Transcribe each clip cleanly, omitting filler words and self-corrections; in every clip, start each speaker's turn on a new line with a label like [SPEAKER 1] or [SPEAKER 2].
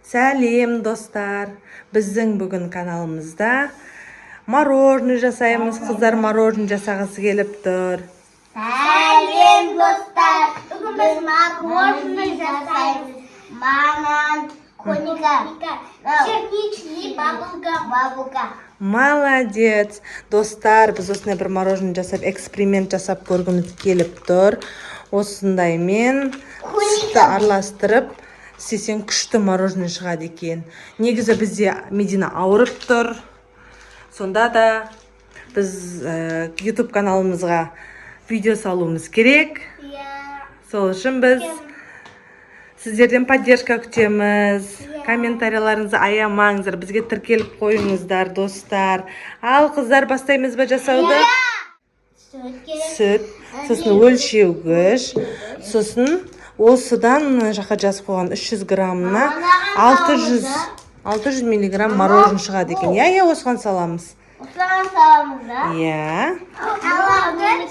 [SPEAKER 1] Сәлем достар. Біздің бүгін каналымызда мороженое жасаймыз. Қыздар мороженое жасағысы келіп тұр.
[SPEAKER 2] Сәлем достар. Бүгін біз мороженое жасаймыз. Банан, коника, черничный, бабулка.
[SPEAKER 1] Молодец. Достар, біз осындай бір мороженое жасап, эксперимент жасап көргіміз келіп тұр. Осындаймен сүтті араластырып істесең күшті мороженое шығады екен. Негізі бізде Медина ауырып тұр. Сонда да біз YouTube каналымызға видео салуымыз керек. Сол үшін біз сіздерден поддержка күтеміз. Комментарияларыңызды аямаңыздар, бізге тіркеліп қойыңыздар, достар. Ал қыздар, бастаймыз ба жасауды? Сүт, сосын өлшеугіш, сосын осыдан жаққа жазып қойған 300 граммына 600 миллиграмм мороженое шығады екен. Осыған саламыз.
[SPEAKER 2] Осыған саламыз, да?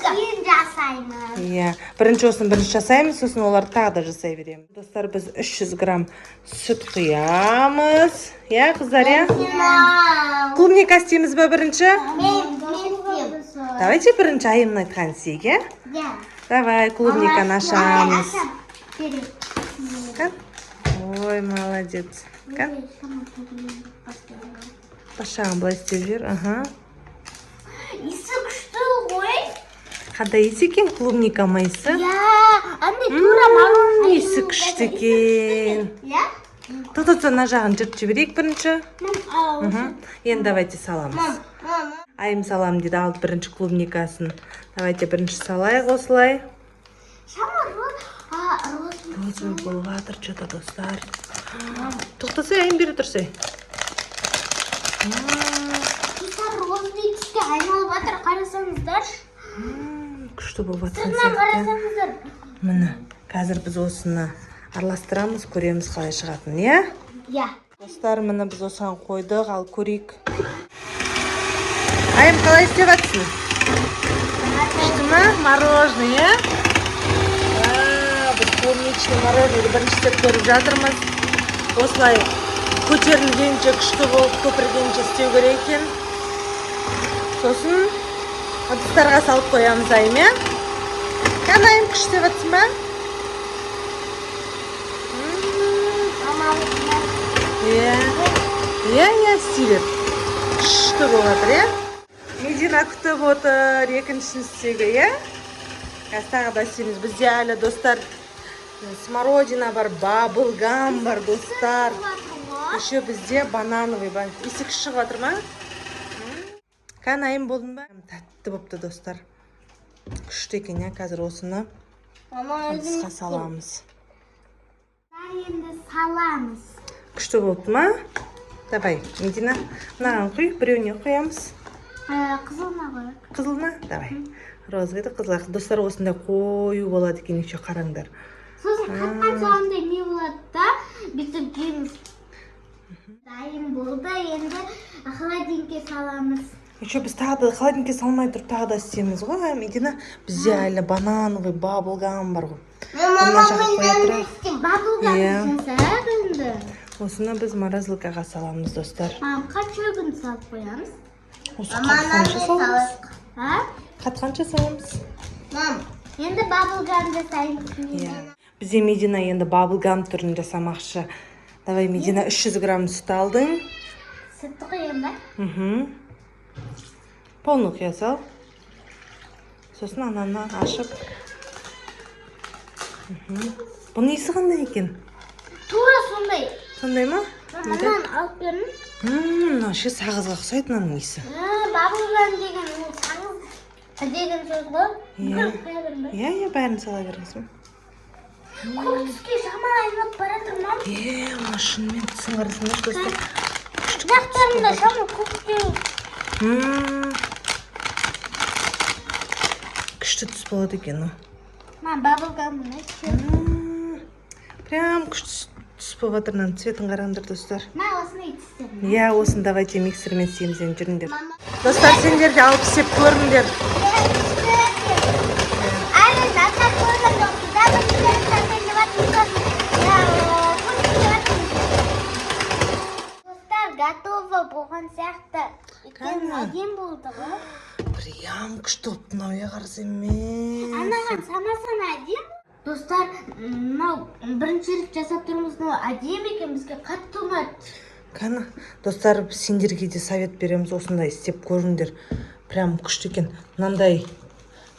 [SPEAKER 2] Кейін жасаймыз.
[SPEAKER 1] Бірінші осын бірінші жасаймыз, сосын олар тағы да жасай береміз. Достар, біз 300 грамм сүт құямыз. Қыздар, клубника істейміз ба бірінші?
[SPEAKER 2] Мен істеймін.
[SPEAKER 1] Давайте бірінші айымын айтқан сеге. Давай, клубниканы ашамыз. Ой, молодец. Пашағын былай істеп жер.
[SPEAKER 2] Иісі күшті ғой.
[SPEAKER 1] Қандай иісі екен клубника майысы?
[SPEAKER 2] Андай тура мороженое.
[SPEAKER 1] Иісі күшті екен. Тоқтатса мына жағын жыртып жіберейік бірінші. Енді давайте саламыз. Айым салам дейді, алды бірінші клубникасын. Давайте бірінші салайық осылай. Розовый болып жатыр, что-то достар. Тоқтасай, айым бері тұрсай.
[SPEAKER 2] Розовый түсте айналып жатыр, қарасаңыздар.
[SPEAKER 1] Күшті болып жатқан
[SPEAKER 2] Сыртынан
[SPEAKER 1] сияқты.
[SPEAKER 2] қарасаңыздар.
[SPEAKER 1] Міне, қазір біз осыны араластырамыз, көреміз қалай шығатын, Достар, міне біз осыған қойдық, ал көрейік. Айым, қалай істеп жатсың? Күшті ма? Мороженое, Біз клубничный мороженое бірінші істеп көріп жатырмыз. Осылай көтерілгенше, күшті болып көпіргенше істеу керек екен. Сосын ыдыстарға салып қоямыз айым, Айым, күшті деп жатсың ба? Істелеп. Күшті болып жатыр, Медина күтіп отыр, екіншісін істеуге, Қазір тағы да істейміз. Бізде әлі достар смородина бар, баблгам бар, достар. Еще бізде банановый бар. Иісі күшті шығып жатыр ма? Айым, болдың ба? Тәтті болыпты, достар. Күшті екен, қазір осыны ыдысқа саламыз.
[SPEAKER 2] Енді саламыз.
[SPEAKER 1] Күшті болыпты ма? Давай, Медина, мынаған құй, біреуіне қоямыз.
[SPEAKER 2] Қызылына қояйық.
[SPEAKER 1] Қызылына? Давай. Розовый қызылға. Достар, осындай қою болады екен, еще қараңдар.
[SPEAKER 2] Сосын қатқан соғандай не болады да, бүйтіп жейміз. Дайын болды, енді холодильникке саламыз.
[SPEAKER 1] Еще біз тағы да холодильникке салмай тұрып тағы да істейміз ғой, Медина. Бізде әлі банановый баблгам бар ғой.
[SPEAKER 2] Баблгам жасап енді.
[SPEAKER 1] Осыны біз морозилкаға саламыз, достар.
[SPEAKER 2] Қанша күн салып қоямыз?
[SPEAKER 1] Осы қатқанша саламыз. Қатқанша саламыз.
[SPEAKER 2] Енді баблгам жасаймыз.
[SPEAKER 1] Бізде Медина енді баблгам түрін жасамақшы. Давай, Медина, 300 грамм сүт алдың.
[SPEAKER 2] Сүтті қоям ба?
[SPEAKER 1] Полный құя сал. Сосын ананы ашып. Бұның иісі қандай екен?
[SPEAKER 2] Тура сондай.
[SPEAKER 1] Сондай ма?
[SPEAKER 2] Мынаны алып берін.
[SPEAKER 1] Сағызға ұқсайды мынаның иісі.
[SPEAKER 2] Баблгам деген сағыз деген сөз ғой.
[SPEAKER 1] Бәрін сала беріңіз.
[SPEAKER 2] Көк түске жаман айналып бара тұрмам.
[SPEAKER 1] Мына шынымен түсін қарасыңдар, достар.
[SPEAKER 2] Жақтарында жаман көкте.
[SPEAKER 1] Күшті түс болады екен.
[SPEAKER 2] Баблгам
[SPEAKER 1] Прям күшті түс болып жатыр, цветін қараңдар, достар.
[SPEAKER 2] Осыны етістер.
[SPEAKER 1] Осын давайте миксермен істейміз, жүріңдер. Достар, сендер де алып істеп көріңдер.
[SPEAKER 2] болған сияқты. Өйткені әдем болды ғой.
[SPEAKER 1] Прям күшті болып мынауя қарасымен.
[SPEAKER 2] Анаған санасана әдем. Достар, мынау бірінші рет жасап тұрмыз, мынау әдем екен, бізге қатты ұнады.
[SPEAKER 1] Қана, достар, сендерге де совет береміз, осындай істеп көріңдер. Прям күшті екен. Мынандай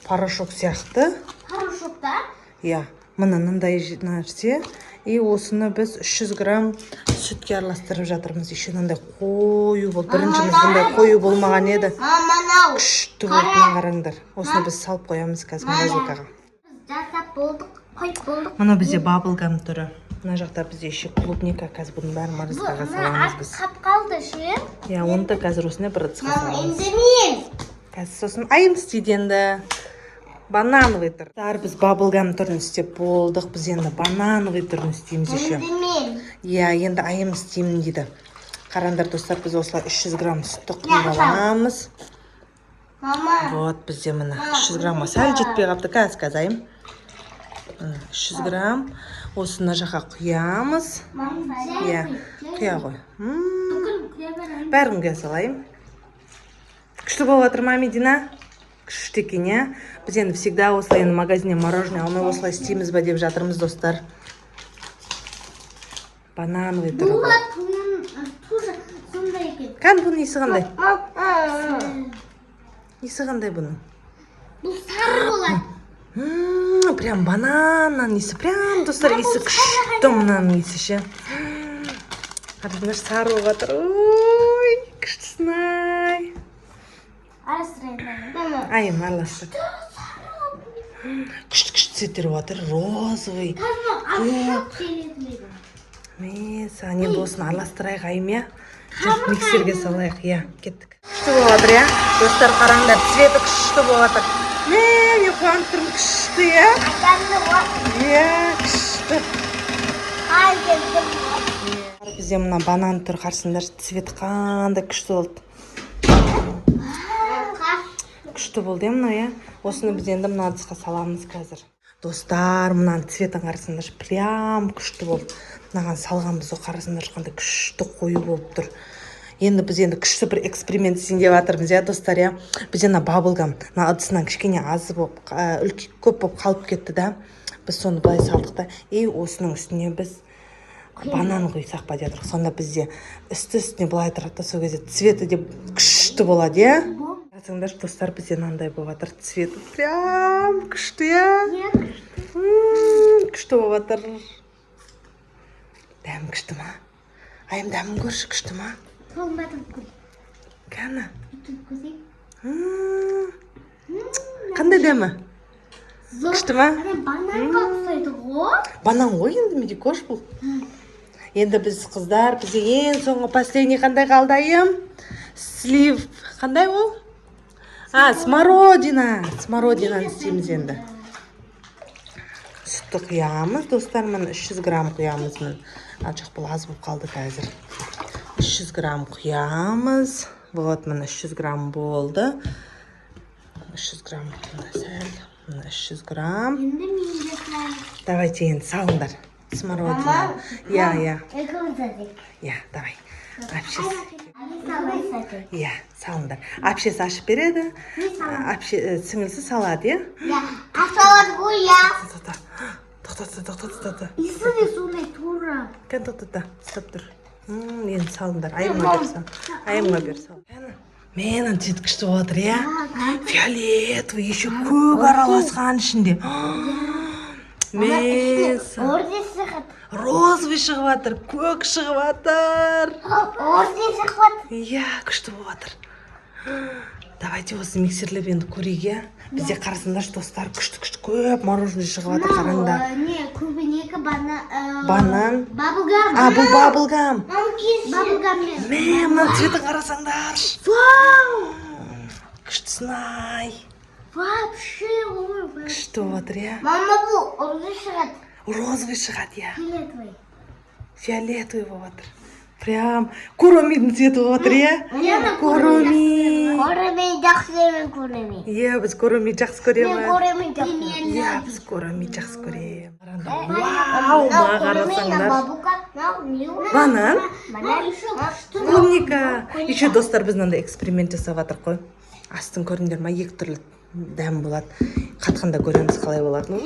[SPEAKER 1] порошок сияқты.
[SPEAKER 2] Порошок та?
[SPEAKER 1] Иә, мынандай нәрсе. И осыны біз 300 грамм сүтке араластырып жатырмыз. Еще мынандай қою болды. Біріншіміз бұндай қою болмаған еді.
[SPEAKER 2] Мынау.
[SPEAKER 1] Күшті болды, мына қараңдар. Осыны біз салып қоямыз қазір морозилкаға.
[SPEAKER 2] Жасап болдық, қойып болдық.
[SPEAKER 1] Мына бізде баблгам түрі. Мына жақта бізде еще клубника, қазір бұның бәрін морозилкаға саламыз біз.
[SPEAKER 2] Қап қалды ше.
[SPEAKER 1] Иә, оны да қазір осындай бір ыдысқа саламыз.
[SPEAKER 2] Енді мен.
[SPEAKER 1] Қазір сосын айым істейді енді. Банановый тұр. Біз баблгам түрін істеп болдық. Біз енді банановый түрін істейміз еще.
[SPEAKER 2] Енді мен.
[SPEAKER 1] Иә, енді айым істеймін дейді. Қараңдар достар, біз осылай 300 грамм сүтті құйып аламыз.
[SPEAKER 2] Мама.
[SPEAKER 1] Вот, бізде міне 300 граммға сәл жетпей қалыпты. Қазір айым. 300 грамм. Осыны жаққа құямыз. Иә, құя ғой. Бәрін құя салайым. Күшті болып жатыр ма, Медина? Күшті екен, иә? Біз енді всегда осылай енді магазиннен мороженое алмай осылай істейміз ба деп жатырмыз, достар. Банановый түрі ғой.
[SPEAKER 2] Тоже сондай екен.
[SPEAKER 1] Қан бұның есі қандай? Есі қандай бұның?
[SPEAKER 2] Бұл сары болады.
[SPEAKER 1] Прям бананнан есі. Прям, достар, есі күшті мұнаның есі ше. Қарыңдар, сары болып жатыр. Ой, күштісін-ай.
[SPEAKER 2] Арастырайын.
[SPEAKER 1] Айым, араластыр. Күшті цветтер болып жатыр. Розовый. Мен саған енді осыны араластырайық, айым, иә? Just миксерге салайық, иә, кеттік. Күшті болып жатыр, иә? Достар, қараңдар, цветі күшті болып жатыр. Мен қуанып тұрмын, күшті, иә? Иә, күшті. Бізде мына банан тұр, қарсыңдар, цветі қандай күшті болды. Күшті болды, мына, иә? Осыны біз енді мына ыдысқа саламыз қазір. Достар, мынаның цветін қарасыңдар, прям күшті болды. Мынаған салған біз о қарасыңдар, қандай күшті қою болып тұр. Енді біз енді күшті бір эксперимент істейін деп жатырмыз, иә, достар, иә? Біз енді баблгам, мына ыдысынан кішкене азы болып, көп болып қалып кетті да. Біз соны былай салдық та. И осының үстіне біз банан құйсақ па дедік. Сонда бізде үсті-үстіне былай тұрады, сол кезде цветі де күшті болады, иә? Қарасаңдар, достар, бізде мынандай болып жатыр. Цветі прям күшті, иә? Күшті болып жатыр. Дәм күшті ма? Айым, дәмін көрші, күшті ма? Кәні? Қандай дәмі? Күшті ма?
[SPEAKER 2] Бананға ұқсайды ғой.
[SPEAKER 1] Банан ғой енді, меде көш бұл. Енді біз қыздар, бізде ең соңғы последний қандай қалды, айым? Слив. Қандай ол? Смородина. Смородинаны істейміз енді. Сүтті құямыз, достар, мін 300 грамм құямыз. Ачық бұл аз болып қалды қазір. 300 грамм құямыз. Вот, мін 300 грамм болды. 300 грамм сәл. 300 грамм.
[SPEAKER 2] Енді мен жасайын.
[SPEAKER 1] Давайте енді салыңдар. Смородина. Иә. Иә, давай. Иә, салыңдар. Әпшесі ашып береді. Сіңілсі салады, иә?
[SPEAKER 2] Иә, ашалады ғой, иә.
[SPEAKER 1] Тоқта.
[SPEAKER 2] Иісі де сондай тура.
[SPEAKER 1] Кән тоқта, ұстап тұр. Енді салыңдар. Айымға бер сал. Менің цвет күшті отыр, иә? Фиолетовый, еще көк араласқан ішінде.
[SPEAKER 2] Орден шығады.
[SPEAKER 1] Розовый шығып атыр, көк шығып атыр.
[SPEAKER 2] Орден шығып атыр.
[SPEAKER 1] Иә, күшті болып атыр. Давайте осы миксерлеп енді көрейік, иә? Бізде қарасыңдар, достар, күшті көп мороженое шығып атыр, қараңдар.
[SPEAKER 2] Не, көбінегі
[SPEAKER 1] банан.
[SPEAKER 2] Баблгам.
[SPEAKER 1] Бұл баблгам.
[SPEAKER 2] Баблгаммен.
[SPEAKER 1] Мына цветі қарасаңдар. Вау! Күштісін-ай.
[SPEAKER 2] Вообще, ой.
[SPEAKER 1] Күшті болып атыр, иә?
[SPEAKER 2] Мама, бұл орден шығады.
[SPEAKER 1] Розовый шығады, иә?
[SPEAKER 2] Фиолетовый.
[SPEAKER 1] Фиолетовый болып атыр. Прям коромидің цветі болып отыр, иә? Короми.
[SPEAKER 2] Короми жақсы короми.
[SPEAKER 1] Иә, біз короми жақсы көреміз.
[SPEAKER 2] Короми жақсы.
[SPEAKER 1] Иә, біз короми жақсы көреміз. Вау, маған қарасаңдар. Банан? Клубника. Еще достар біз мынандай эксперимент жасап жатырмыз қой. Астын көріңдер ма, екі түрлі дәм болады. Қатқанда көреміз қалай болады.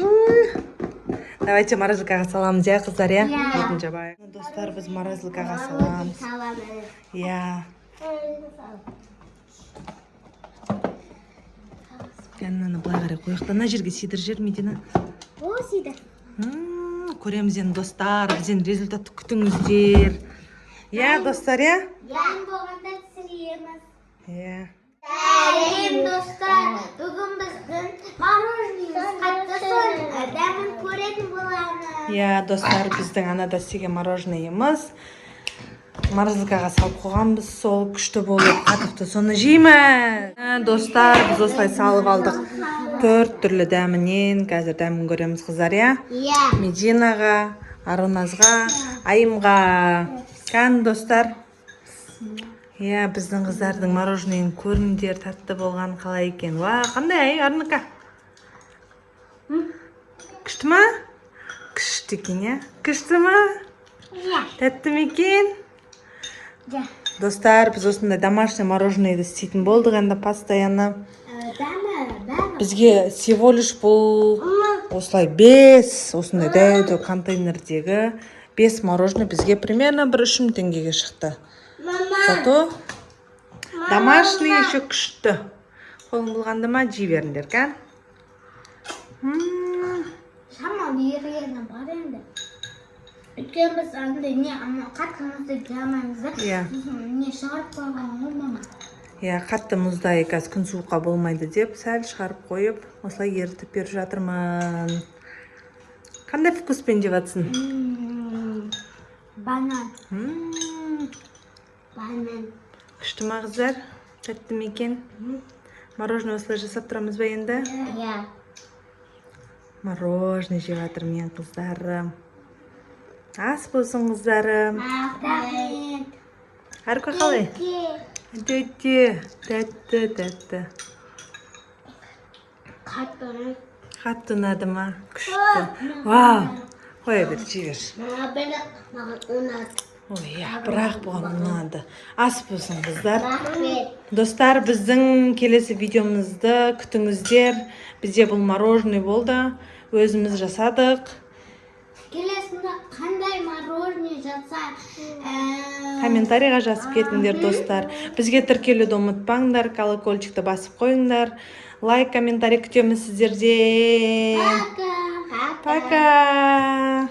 [SPEAKER 1] Давайте морозилкаға саламыз, иә, қыздар, иә? Бетін жабайық. Достар, біз морозилкаға саламыз. Иә. Мынаны былай қарай қойық. Ана жерге сидір жер, Медина.
[SPEAKER 2] О, сидір.
[SPEAKER 1] Көреміз енді достар, бізден результатты күтіңіздер. Иә, достар, иә?
[SPEAKER 2] Ян болғанда түсіреміз.
[SPEAKER 1] Иә.
[SPEAKER 2] Сәлем достар, бүгін біздің мороженымыз қаттысын дәмін көретін боламыз.
[SPEAKER 1] Иә, достар, біздің анада істеген мороженымыз. Морозилкаға салып қойғанбыз, сол күшті болып қатықты, соны жейміз. Достар, біз осылай салып алдық 4 түрлі дәмінен. Қазір дәмін көреміз, қыздар, иә?
[SPEAKER 2] Иә.
[SPEAKER 1] Мединаға, Аруназға, Айымға. Кән, достар? Иә, біздің қыздардың мороженайын көріңдер, тәтті болған қалай екен. Ва, қандай, Арнука? Күшті ма? Күшті екен, иә? Күшті ма?
[SPEAKER 2] Иә.
[SPEAKER 1] Тәтті ме екен?
[SPEAKER 2] Иә.
[SPEAKER 1] Достар, біз осындай домашний мороженайды істейтін болдық енді постоянно. Бізге всего лишь бұл осылай 5 осындай дәуді контейнердегі 5 мороженое бізге примерно 1-3 теңгеге шықты. Зато домашний еще күшті. Қолың болғанда ма жей беріңдер, кән?
[SPEAKER 2] Шамал ерігені бар енді. Өткен біз андай не қатқымызды жамаймыз да.
[SPEAKER 1] Иә.
[SPEAKER 2] Не шығарып қойған ғой, мама.
[SPEAKER 1] Иә, қатты мұздай қазір күн суыққа болмайды деп, сәл шығарып қойып, осылай ерітіп беріп жатырмын. Қандай вкуспен жеп жатсың?
[SPEAKER 2] Банан. Банан.
[SPEAKER 1] Күшті ма, қыздар? Тәтті ме екен? Мороженое осылай жасап тұрамыз ба енді?
[SPEAKER 2] Иә.
[SPEAKER 1] Мороженое жеп жатырмын, қыздарым. Ас болсын, қыздарым.
[SPEAKER 2] Рахмет.
[SPEAKER 1] Арука қалай? Өте, тәтті. Қатты ұнады ма? Күшті. Вау! Қоя бер, жей бер.
[SPEAKER 2] Маған ұнады.
[SPEAKER 1] Ой, бірақ бұған ұнады. Ас болсын, қыздар.
[SPEAKER 2] Рахмет.
[SPEAKER 1] Достар, біздің келесі видеомызды күтіңіздер. Бізде бұл мороженое болды. Өзіміз жасадық.
[SPEAKER 2] Келесінде қандай мороженое жатса,
[SPEAKER 1] Комментарийға жазып кетіңдер, достар. Бізге тіркелуді ұмытпаңдар, колокольчикті басып қойыңдар. Лайк, комментарий күтеміз сіздерден.
[SPEAKER 2] Пока.
[SPEAKER 1] Пока.